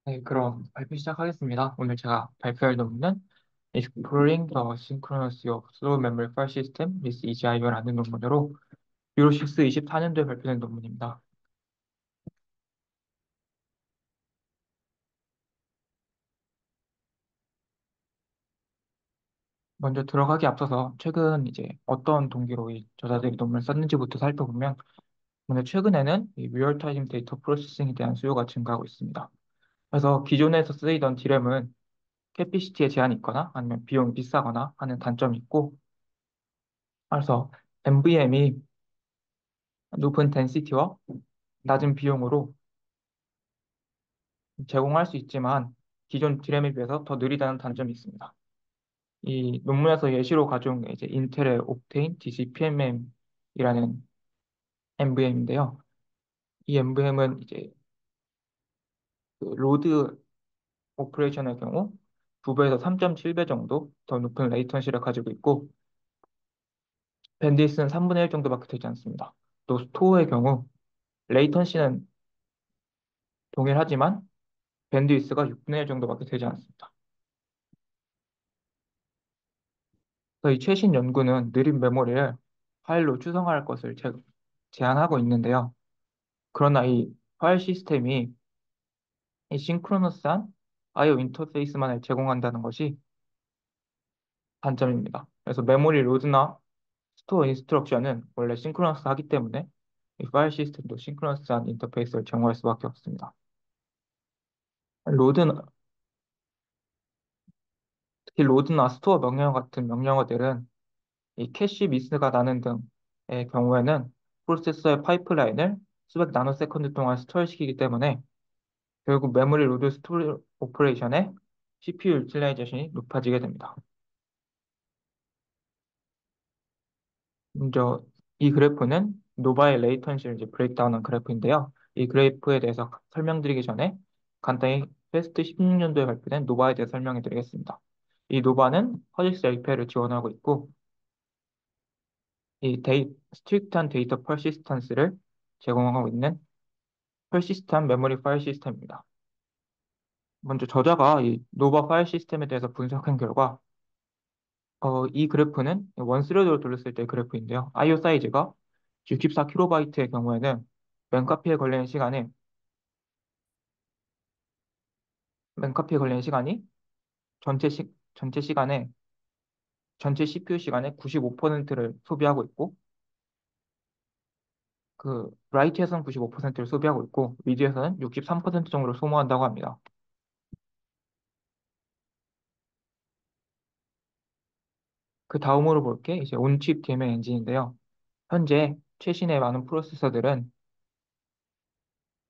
네, 그럼 발표 시작하겠습니다. 오늘 제가 발표할 논문은 Exploring the Synchronicity of Slow Memory File System with EGIO라는 논문으로 유로6 24년도에 발표된 논문입니다. 먼저 들어가기 앞서서 최근 이제 어떤 동기로 이 저자들이 논문을 썼는지부터 살펴보면 먼저 최근에는 이 리얼타임 데이터 프로세싱에 대한 수요가 증가하고 있습니다. 그래서 기존에서 쓰이던 디램은 캐피시티에 제한이 있거나 아니면 비용이 비싸거나 하는 단점이 있고, 그래서 NVM이 높은 덴시티와 낮은 비용으로 제공할 수 있지만 기존 디램에 비해서 더 느리다는 단점이 있습니다. 이 논문에서 예시로 가져온 게 이제 인텔의 옵테인 DCPMM이라는 NVM인데요. 이 NVM은 이제 그 로드 오퍼레이션의 경우 2배에서 3.7배 정도 더 높은 레이턴시를 가지고 있고, 밴드위스는 3분의 1 정도밖에 되지 않습니다. 또 스토어의 경우 레이턴시는 동일하지만 밴드위스가 6분의 1 정도밖에 되지 않습니다. 그래서 이 최신 연구는 느린 메모리를 파일로 추성할 것을 제안하고 있는데요. 그러나 이 파일 시스템이 이 싱크로너스한 I/O 인터페이스만을 제공한다는 것이 단점입니다. 그래서 메모리 로드나 스토어 인스트럭션은 원래 싱크로너스하기 때문에 이 파일 시스템도 싱크로너스한 인터페이스를 제공할 수밖에 없습니다. 로드, 특히 로드나 스토어 명령어 같은 명령어들은 이 캐시 미스가 나는 등의 경우에는 프로세서의 파이프라인을 수백 나노세컨드 동안 스토어시키기 때문에 결국 메모리 로드 스토리 오퍼레이션의 CPU 유틸라이제이션이 높아지게 됩니다. 먼저 이 그래프는 노바의 레이턴시를 이제 브레이크다운한 그래프인데요. 이 그래프에 대해서 설명드리기 전에 간단히 패스트 16년도에 발표된 노바에 대해 설명해 드리겠습니다. 이 노바는 허직스 LPL을 지원하고 있고, 이 스트릭트한 데이터 퍼시스턴스를 제공하고 있는 퍼시스트한 메모리 파일 시스템입니다. 먼저 저자가 이 노바 파일 시스템에 대해서 분석한 결과, 이 그래프는 원스레드로 돌렸을 때 그래프인데요. IO 사이즈가 64kB의 경우에는 맨카피에 걸리는 시간이 맨카피에 걸리는 시간이 전체 시간의 전체 CPU 시간의 95%를 소비하고 있고, 그 라이트에서는 95%를 소비하고 있고 리드에서는 63% 정도를 소모한다고 합니다. 그 다음으로 볼 게 이제 온칩 DMA 엔진인데요. 현재 최신의 많은 프로세서들은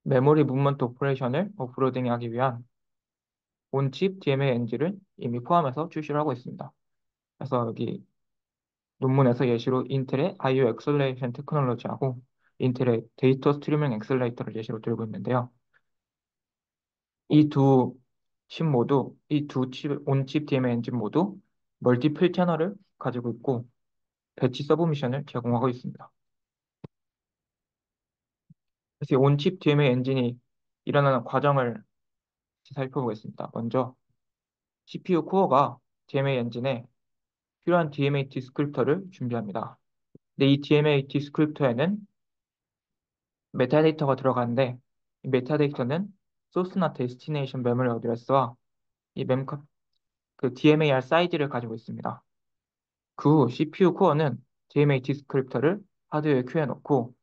메모리 무브먼트 오퍼레이션을 오프로딩하기 위한 온칩 DMA 엔진을 이미 포함해서 출시를 하고 있습니다. 그래서 여기 논문에서 예시로 인텔의 IO 엑셀레이션 테크놀로지하고 인텔의 데이터 스트리밍 엑셀레이터를 예시로 들고 있는데요. 이 두 칩 모두, 이 두 칩, 온칩 DMA 엔진 모두 멀티플 채널을 가지고 있고 배치 서브미션을 제공하고 있습니다. 그래서 이 온칩 DMA 엔진이 일어나는 과정을 살펴보겠습니다. 먼저 CPU 코어가 DMA 엔진에 필요한 DMA 디스크립터를 준비합니다. 근데 이 DMA 디스크립터에는 메타데이터가 들어가는데 이 메타데이터는 소스나 데스티네이션 메모리 어드레스와 이 그 DMAR 사이즈를 가지고 있습니다. 그 후 CPU 코어는 DMA 디스크립터를 하드웨어에 큐해 놓고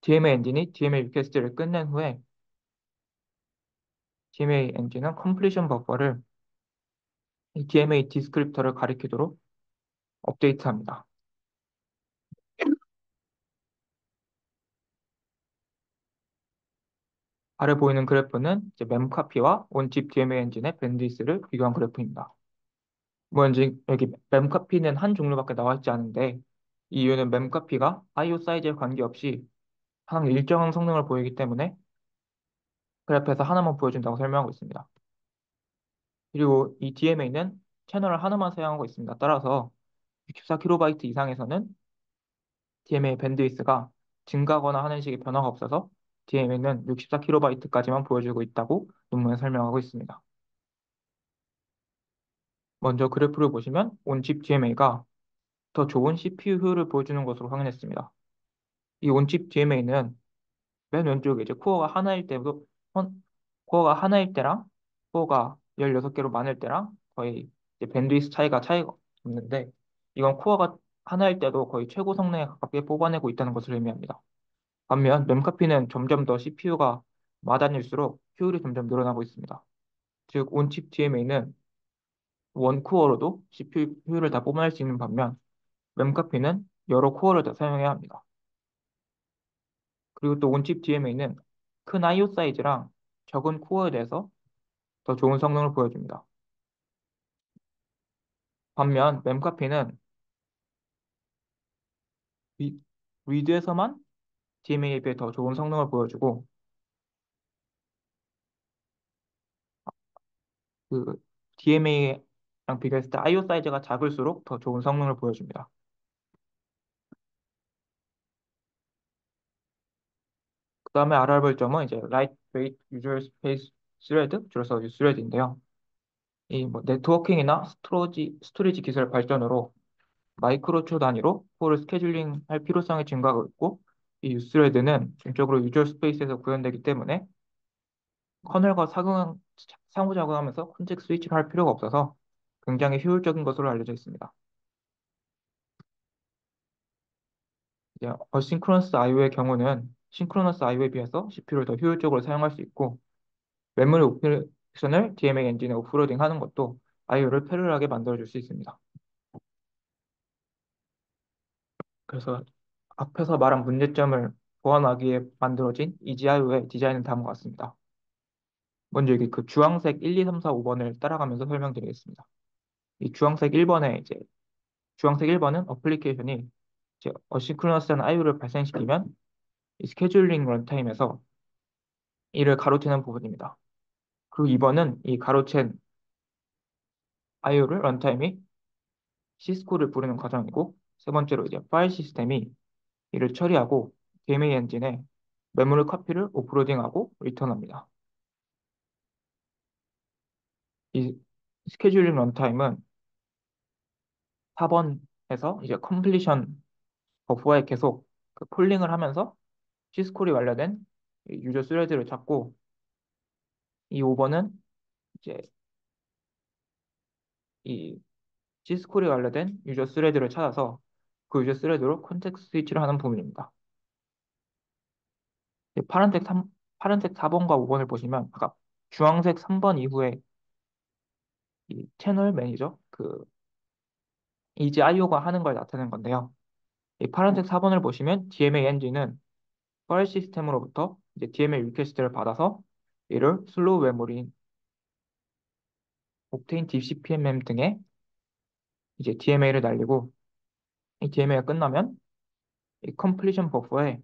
DMA 엔진이 DMA 리퀘스트를 끝낸 후에 DMA 엔진은 컴플리션 버퍼를 이 DMA 디스크립터를 가리키도록 업데이트합니다. 아래 보이는 그래프는 이제 멤카피와 온칩 DMA 엔진의 밴드위스를 비교한 그래프입니다. 뭐 이제 여기 멤카피는 한 종류밖에 나와 있지 않은데 이 이유는 멤카피가 IO 사이즈에 관계없이 항상 일정한 성능을 보이기 때문에 그래프에서 하나만 보여준다고 설명하고 있습니다. 그리고 이 DMA는 채널을 하나만 사용하고 있습니다. 따라서 64kB 이상에서는 DMA 밴드위스가 증가하거나 하는 식의 변화가 없어서 DMA는 64KB까지만 보여주고 있다고 논문에 설명하고 있습니다. 먼저 그래프를 보시면 온칩 DMA가 더 좋은 CPU 효율을 보여주는 것으로 확인했습니다. 이 온칩 DMA는 맨 왼쪽에 이제 코어가 하나일 때랑 코어가 16개로 많을 때랑 거의 이제 차이가 없는데 이건 코어가 하나일 때도 거의 최고 성능에 가깝게 뽑아내고 있다는 것을 의미합니다. 반면 멤카피는 점점 더 CPU가 많아질수록 효율이 점점 늘어나고 있습니다. 즉 온칩 DMA는 원 코어로도 CPU 효율을 다 뽑아낼 수 있는 반면 멤카피는 여러 코어를 다 사용해야 합니다. 그리고 또 온칩 DMA는 큰 IO 사이즈랑 적은 코어에 대해서 더 좋은 성능을 보여줍니다. 반면 mem카피는 리드에서만 DMA에 비해 더 좋은 성능을 보여주고 그 DMA랑 비교했을 때 IO 사이즈가 작을수록 더 좋은 성능을 보여줍니다. 그 다음에 알아볼 점은 이제 Lightweight User Space Thread, 줄여서 USRED인데요. 이 뭐 네트워킹이나 스토리지 기술 발전으로 마이크로초 단위로 코어를 스케줄링 할 필요성이 증가하고 있고 이 유스레드는 전적으로 유저 스페이스에서 구현되기 때문에 커널과 상호작용하면서 컨텍스트 스위치를 할 필요가 없어서 굉장히 효율적인 것으로 알려져 있습니다. 이제 어싱크로너스 IO의 경우는 싱크로너스 IO에 비해서 CPU를 더 효율적으로 사용할 수 있고 메모리 오퍼레이션을 DMA 엔진에 오프로딩 하는 것도 IO를 패러하게 만들어줄 수 있습니다. 그래서 앞에서 말한 문제점을 보완하기 위해 만들어진 EGIO의 디자인은 다음과 같습니다. 먼저 여기 그 주황색 1, 2, 3, 4, 5번을 따라가면서 설명드리겠습니다. 이 주황색 1번은 어플리케이션이 이제 어시크로너스한 IO를 발생시키면 이 스케줄링 런타임에서 이를 가로채는 부분입니다. 그리고 2번은 이 가로챈 IO를 런타임이 시스코를 부르는 과정이고 세 번째로 이제 파일 시스템이 이를 처리하고 DMA 엔진에 메모리 커피를 오프로딩하고 리턴합니다. 이 스케줄링 런타임은 4번에서 이제 컴플리션 버프에 계속 그 폴링을 하면서 시스콜이 완료된 이 유저 스레드를 찾고 이 5번은 이제 이 시스콜이 완료된 유저 스레드를 찾아서 그 유저 스레드로 컨텍스트 스위치를 하는 부분입니다. 이 파란색 4번과 5번을 보시면 아까 주황색 3번 이후에 이 채널 매니저 그 이지 IO가 하는 걸 나타낸 건데요. 이 파란색 4번을 보시면 DMA 엔진은 파일 시스템으로부터 이제 DMA 리퀘스트를 받아서 이를 슬로우 메모리인 옵테인 DCPMM 등의 이제 DMA를 날리고 이 DMA가 끝나면 이 컴플리션 버퍼에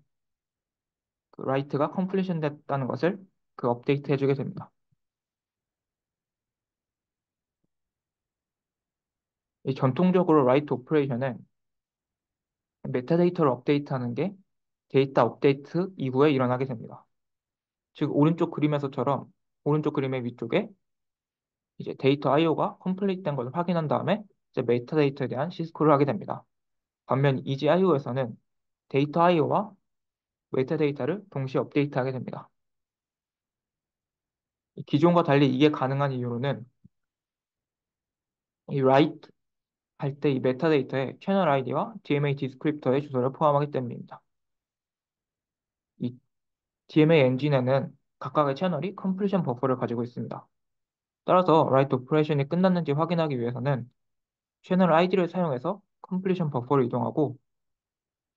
그 라이트가 컴플리션 됐다는 것을 그 업데이트 해주게 됩니다. 이 전통적으로 라이트 오퍼레이션은 메타데이터를 업데이트하는 게 데이터 업데이트 이후에 일어나게 됩니다. 즉 오른쪽 그림의 위쪽에 이제 데이터 IO가 컴플리트 된 것을 확인한 다음에 이제 메타데이터에 대한 시스콜을 하게 됩니다. 반면 EGIO에서는 데이터 IO와 메타데이터를 동시에 업데이트하게 됩니다. 기존과 달리 이게 가능한 이유로는 이 write 할 때 이 메타데이터에 채널 아이디와 DMA 디스크립터의 주소를 포함하기 때문입니다. 이 DMA 엔진에는 각각의 채널이 컴플리션 버퍼를 가지고 있습니다. 따라서 write 오퍼레이션이 끝났는지 확인하기 위해서는 채널 아이디를 사용해서 컴플리션 버퍼를 이동하고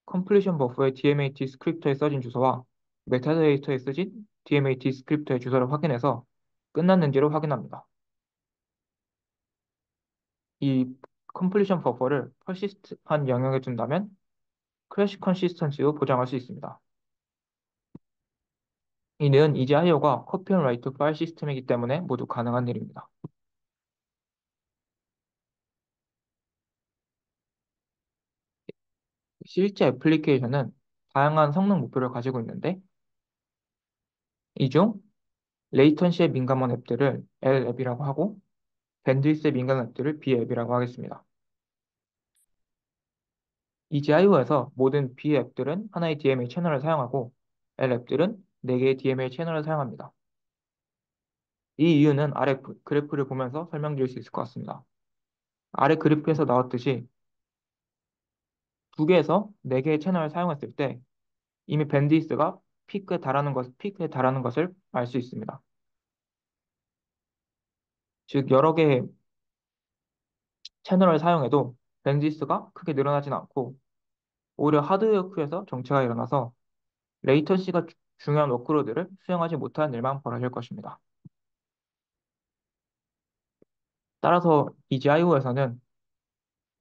컴플리션 버퍼의 DMA 디스크립터에 써진 주소와 메타데이터에 쓰진 DMA 디스크립터의 주소를 확인해서 끝났는지를 확인합니다. 이 컴플리션 버퍼를 퍼시스트한 영역에 둔다면 크래시 컨시스턴시도 보장할 수 있습니다. 이는 이지하이어가 커피 앤 라이트 파일 시스템이기 때문에 모두 가능한 일입니다. 실제 애플리케이션은 다양한 성능 목표를 가지고 있는데 이 중 레이턴시에 민감한 앱들을 L 앱이라고 하고 밴드위스에 민감한 앱들을 B 앱이라고 하겠습니다. EGIO에서 모든 B 앱들은 하나의 DMA 채널을 사용하고 L 앱들은 4개의 DMA 채널을 사용합니다. 이 이유는 아래 그래프를 보면서 설명드릴 수 있을 것 같습니다. 아래 그래프에서 나왔듯이 2개에서 4개의 채널을 사용했을 때 이미 밴드위스가 피크에 달하는 것을 알 수 있습니다. 즉, 여러 개의 채널을 사용해도 밴드위스가 크게 늘어나진 않고 오히려 하드웨어 큐에서 정체가 일어나서 레이턴시가 중요한 워크로드를 수행하지 못하는 일만 벌어질 것입니다. 따라서 이 GIO에서는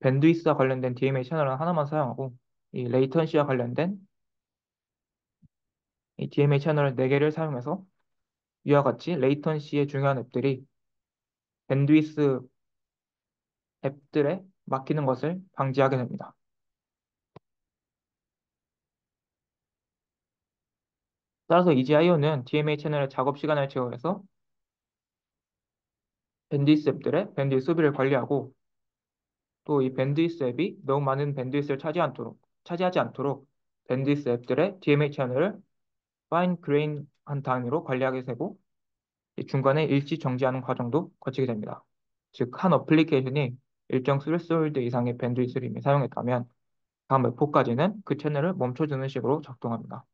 밴드위스와 관련된 DMA 채널은 하나만 사용하고 이 레이턴시와 관련된 이 DMA 채널 4개를 사용해서 위와 같이 레이턴시의 중요한 앱들이 밴드위스 앱들에 막히는 것을 방지하게 됩니다. 따라서 EGIO는 DMA 채널의 작업 시간을 제어해서 밴드위스 앱들의 밴드위스 소비를 관리하고 또 이 밴드위스 앱이 너무 많은 밴드위스를 차지하지 않도록 밴드위스 앱들의 DMA 채널을 파인 그레인한 단위로 관리하게 되고 이 중간에 일시 정지하는 과정도 거치게 됩니다. 즉, 한 어플리케이션이 일정 스레스홀드 이상의 밴드위스를 이미 사용했다면 다음 웹포까지는 그 채널을 멈춰주는 식으로 작동합니다.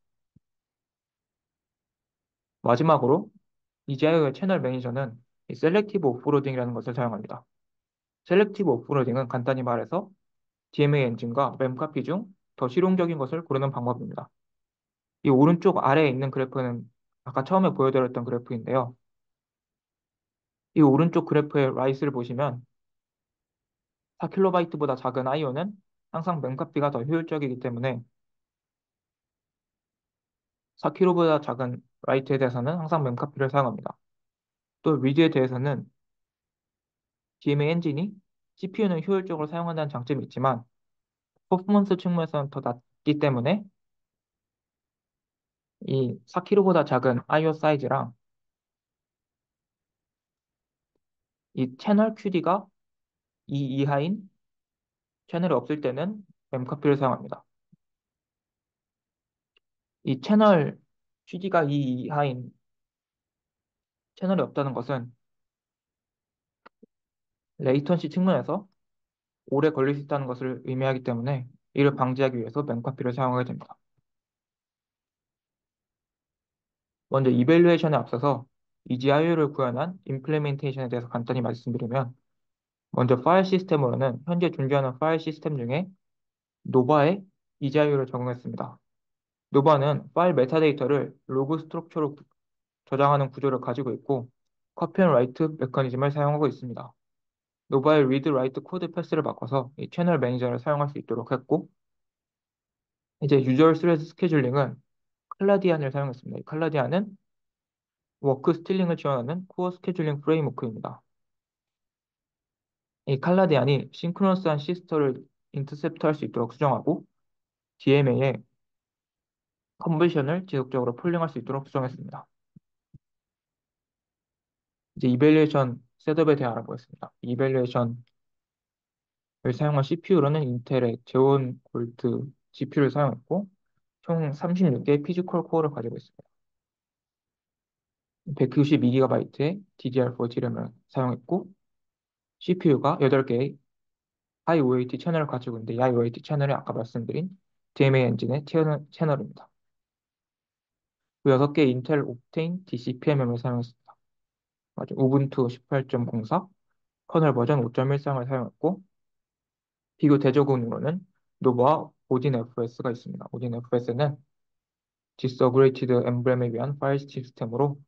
마지막으로 EGIO의 채널 매니저는 이 셀렉티브 오프로딩이라는 것을 사용합니다. 셀렉티브 오프로딩은 간단히 말해서 DMA 엔진과 mem카피 중 더 실용적인 것을 고르는 방법입니다. 이 오른쪽 아래에 있는 그래프는 아까 처음에 보여드렸던 그래프인데요. 이 오른쪽 그래프의 라이스를 보시면 4kB보다 작은 IO는 항상 멤카피가 더 효율적이기 때문에 4kB보다 작은 라이트에 대해서는 항상 멤카피를 사용합니다. 또 리드에 대해서는 DMA 엔진이 CPU는 효율적으로 사용한다는 장점이 있지만 퍼포먼스 측면에서는 더 낮기 때문에 이 4kB보다 작은 IO 사이즈랑 이 채널 QD가 2 이하인 채널이 없을 때는 멤카피를 사용합니다. 이 채널 QD가 2 이하인 채널이 없다는 것은 레이턴시 측면에서 오래 걸릴 수 있다는 것을 의미하기 때문에 이를 방지하기 위해서 멤카피를 사용하게 됩니다. 먼저 이벨루에이션에 앞서서 EGIO를 구현한 임플레멘테이션에 대해서 간단히 말씀드리면 먼저 파일 시스템으로는 현재 존재하는 파일 시스템 중에 노바에 EGIO를 적용했습니다. 노바는 파일 메타데이터를 로그 스트럭처로 저장하는 구조를 가지고 있고 커피 앤 라이트 메커니즘을 사용하고 있습니다. 노바의 리드 라이트 코드 패스를 바꿔서 이 채널 매니저를 사용할 수 있도록 했고 이제 유저 스레드 스케줄링은 칼라디안을 사용했습니다. 이 칼라디안은 워크 스틸링을 지원하는 코어 스케줄링 프레임워크입니다. 이 칼라디안이 싱크로너스한 시스터를 인터셉트할 수 있도록 수정하고 DMA의 컨버션을 지속적으로 폴링할 수 있도록 수정했습니다. 이제 이벨리에이션 셋업에 대해 알아보겠습니다. 이벨리에이션을 사용한 CPU로는 인텔의 제온 골드 GPU를 사용했고 총 36개의 피지컬 코어를 가지고 있습니다. 192GB의 DDR4 DRAM을 사용했고 CPU가 8개의 하이 OAT 채널을 가지고 있는데 이 하이 OAT 채널이 아까 말씀드린 DMA 엔진의 채널입니다. 그 6개의 인텔 옵테인 DCPMM을 사용했습니다. 맞아, 우분투 18.04 커널 버전 5.13을 사용했고 비교 대조군으로는 노바와 오딘 FS가 있습니다. 오딘 FS는 디스어그레이티드 엠블렘에 위한 파일 시스템으로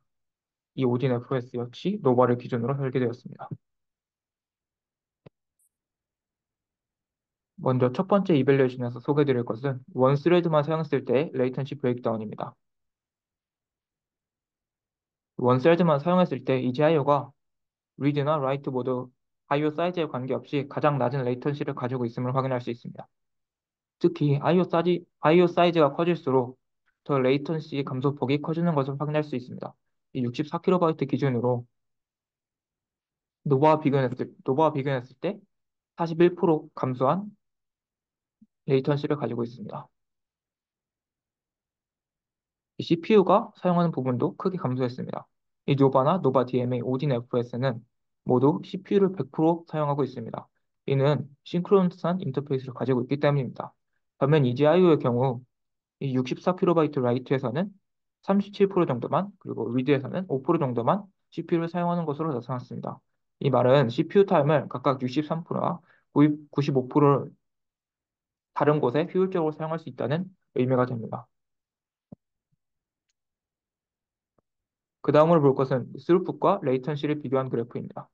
이 오딘 FS 역시 노바를 기준으로 설계되었습니다. 먼저 첫 번째 이벨리에이션에서 소개드릴 것은 원스레드만 사용했을 때의 레이턴시 브레이크다운입니다. 원스레드만 사용했을 때 EGIO가 리드나 라이트 모두 IO 사이즈에 관계없이 가장 낮은 레이턴시를 가지고 있음을 확인할 수 있습니다. 특히 IO 사이즈가 커질수록 더 레이턴시 감소폭이 커지는 것을 확인할 수 있습니다. 이 64kB 기준으로 노바와 비교했을 때 41% 감소한 레이턴시를 가지고 있습니다. CPU가 사용하는 부분도 크게 감소했습니다. 이 노바나 노바 DMA, 오딘 FS는 모두 CPU를 100% 사용하고 있습니다. 이는 싱크로너스한 인터페이스를 가지고 있기 때문입니다. 반면 EGIO의 경우 이 64kB 라이트에서는 37% 정도만, 그리고 리드에서는 5% 정도만 CPU를 사용하는 것으로 나타났습니다. 이 말은 CPU 타임을 각각 63%와 95%를 다른 곳에 효율적으로 사용할 수 있다는 의미가 됩니다. 그 다음으로 볼 것은 스루풋과 레이턴시를 비교한 그래프입니다.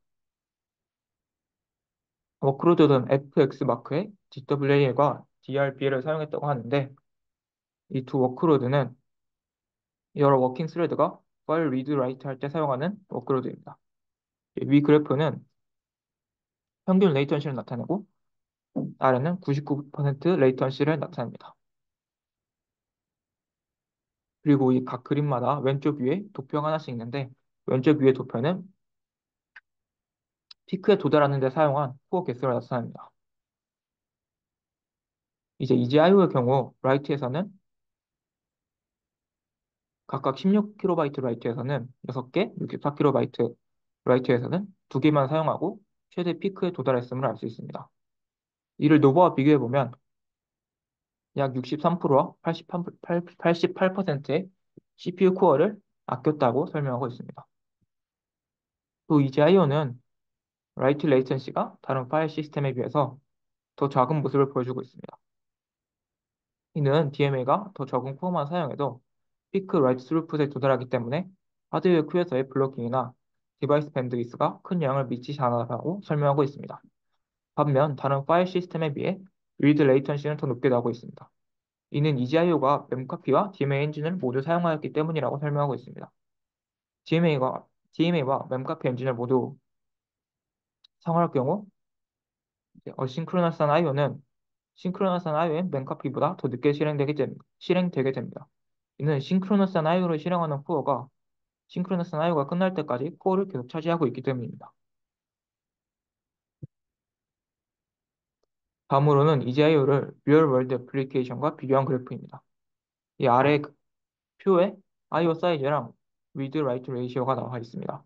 워크로드는 FX 마크의 GWA과 DRBL을 사용했다고 하는데 이 두 워크로드는 여러 워킹 스레드가 파일 리드 라이트 할 때 사용하는 워크로드입니다. 위 그래프는 평균 레이턴시를 나타내고 아래는 99% 레이턴시를 나타냅니다. 그리고 이 각 그림마다 왼쪽 위에 도표가 하나씩 있는데 왼쪽 위의 도표는 피크에 도달하는 데 사용한 코어 개수를 나타냅니다. 이제 EGIO의 경우 라이트에서는 각각 16KB 라이트에서는 6개, 64KB 라이트에서는 2개만 사용하고 최대 피크에 도달했음을 알 수 있습니다. 이를 노버와 비교해보면 약 63%와 88%의 CPU 코어를 아꼈다고 설명하고 있습니다. 또 EGIO는 라이트 레이턴시가 다른 파일 시스템에 비해서 더 작은 모습을 보여주고 있습니다. 이는 DMA가 더 적은 코어만 사용해도 피크 라이트 스루풋에 도달하기 때문에 하드웨어 큐에서의 블로킹이나 디바이스 밴드위스가 큰 영향을 미치지 않았다고 설명하고 있습니다. 반면 다른 파일 시스템에 비해 리드 레이턴시는 더 높게 나오고 있습니다. 이는 EGIO가 멤카피와 DMA 엔진을 모두 사용하였기 때문이라고 설명하고 있습니다. DMA와 멤카피 엔진을 모두 사용할 경우 어싱크로너스한 IO는 싱크로너스한 IO엔 멤카피보다 더 늦게 실행되게 됩니다. 이는 싱크로너스한 IO를 실행하는 코어가 싱크로너스한 IO가 끝날 때까지 코어를 계속 차지하고 있기 때문입니다. 다음으로는 EGIO를 리얼 월드 애플리케이션과 비교한 그래프입니다. 이 아래 표에 IO 사이즈랑 read write 레이시오가 나와 있습니다.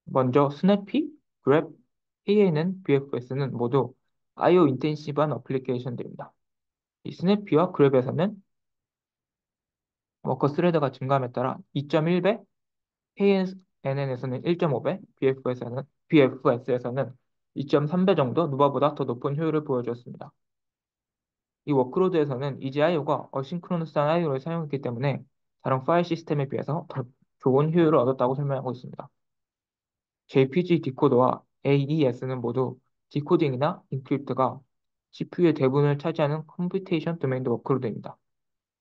먼저 스냅피, 그랩, ANN, BFS는 모두 IO 인텐시브한 어플리케이션들입니다. 이 스냅피와 그랩에서는 워커 스레드가 증가함에 따라 2.1배, KNN에서는 1.5배, BFS에서는 2.3배 정도 누바보다 더 높은 효율을 보여주었습니다. 이 워크로드에서는 EGIO가 어싱크로너스한 IO를 사용했기 때문에 다른 파일 시스템에 비해서 더 좋은 효율을 얻었다고 설명하고 있습니다. JPG 디코더와 AES는 모두 디코딩이나 인크립트가 CPU의 대부분을 차지하는 컴퓨테이션 도메인 워크로드입니다.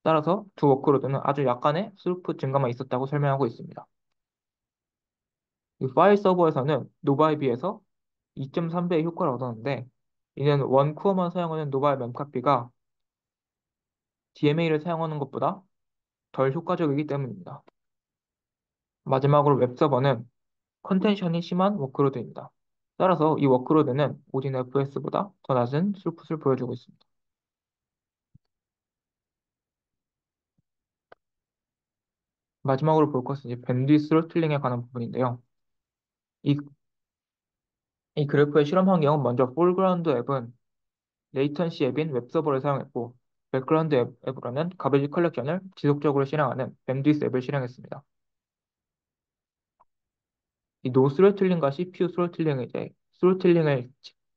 따라서 두 워크로드는 아주 약간의 스루풋 증가만 있었다고 설명하고 있습니다. 이 파일 서버에서는 노바에 비해서 2.3배의 효과를 얻었는데 이는 원 코어만 사용하는 노바의 멤카피가 DMA를 사용하는 것보다 덜 효과적이기 때문입니다. 마지막으로 웹서버는 컨텐션이 심한 워크로드입니다. 따라서 이 워크로드는 오딘 FS보다 더 낮은 스루풋을 보여주고 있습니다. 마지막으로 볼 것은 이제 밴드위스 스로틀링에 관한 부분인데요. 이, 이 그래프의 실험 환경은 먼저 폴그라운드 앱은 레이턴시 앱인 웹서버를 사용했고 백그라운드 앱으로는 가베지 컬렉션을 지속적으로 실행하는 밴드위스 앱을 실행했습니다. 이 노 스로틀링과 CPU 스로틀링을 스로틀링을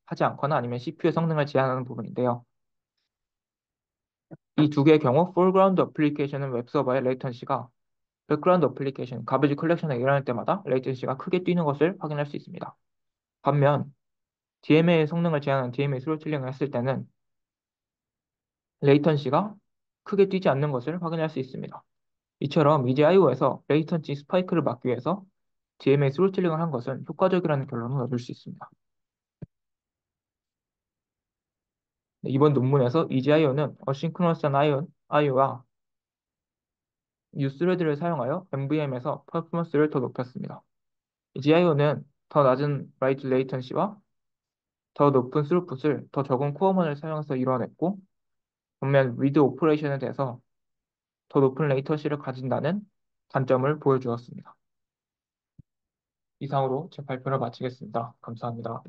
하지 않거나 아니면 CPU의 성능을 제한하는 부분인데요. 이 두 개의 경우 foreground 어플리케이션은 웹서버의 레이턴시가 백그라운드 어플리케이션, 가베지 컬렉션에 일어날 때마다 레이턴시가 크게 뛰는 것을 확인할 수 있습니다. 반면 DMA의 성능을 제한하는 DMA 스로틀링을 했을 때는 레이턴시가 크게 뛰지 않는 것을 확인할 수 있습니다. 이처럼 EGIO에서 레이턴시 스파이크를 막기 위해서 DMA 스로틀링을 한 것은 효과적이라는 결론을 얻을 수 있습니다. 이번 논문에서 EGIO는 어싱크로너스한 IO와 뉴스레드를 사용하여 MVM에서 퍼포먼스를 더 높였습니다. GIO는 더 낮은 라이트 레이턴시와 더 높은 스루풋을 더 적은 코어먼을 사용해서 이뤄냈고, 반면 리드 오퍼레이션에 대해서 더 높은 레이턴시를 가진다는 단점을 보여주었습니다. 이상으로 제 발표를 마치겠습니다. 감사합니다.